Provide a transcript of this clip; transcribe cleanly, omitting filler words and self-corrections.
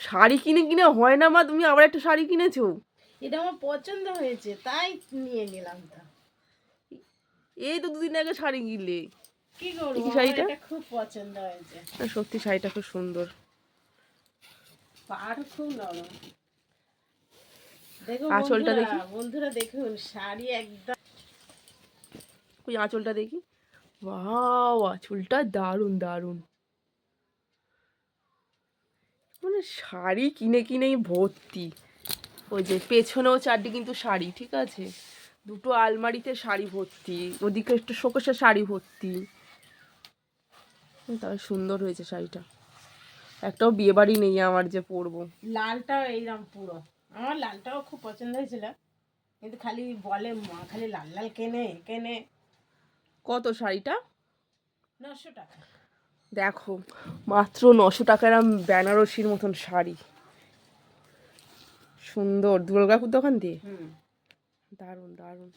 শাড়ি কিনে কিনে হয় না মা, তুমি আবার একটা শাড়ি কিনেছো? এটা আমার পছন্দ হয়েছে তাই নিয়ে নিলাম। তো এই তো দুদিন আগে শাড়ি কিনলে। কি করবো, কি আমার শাড়িটা? এটা খুব পছন্দ হয়েছে। সত্যি শাড়িটা খুব সুন্দর। পাড় খুব নরম। দেখো আঁচলটা বন্ধুরা, দেখি, বন্ধুরা দেখুন শাড়ি একদম। ওই আঁচলটা দেখি। ওয়াও, আঁচলটা দারুণ দারুণ। মানে শাড়ি কিনে কিনেই ভর্তি। ওই যে পেছনেও চারটি কিন্তু শাড়ি, ঠিক আছে, দুটো আলমারিতে শাড়ি ভর্তি, ওদিকে একটা শোকেসে শাড়ি ভর্তি। তার সুন্দর হয়েছে শাড়িটা। একটাও বিয়ে বাড়ি নেই আমার যে পরবো। লালটাও এইরকম পুরো, আমার লালটাও খুব পছন্দ হয়েছিল, কিন্তু খালি বলে মা খালি লাল লাল কেনে কেনে। কত শাড়িটা? 900 টাকা। দেখো, মাত্র 900 টাকার বেনারসির মতন শাড়ি, সুন্দর, দুর্গাপুর দোকান দিয়ে। দারুণ দারুণ।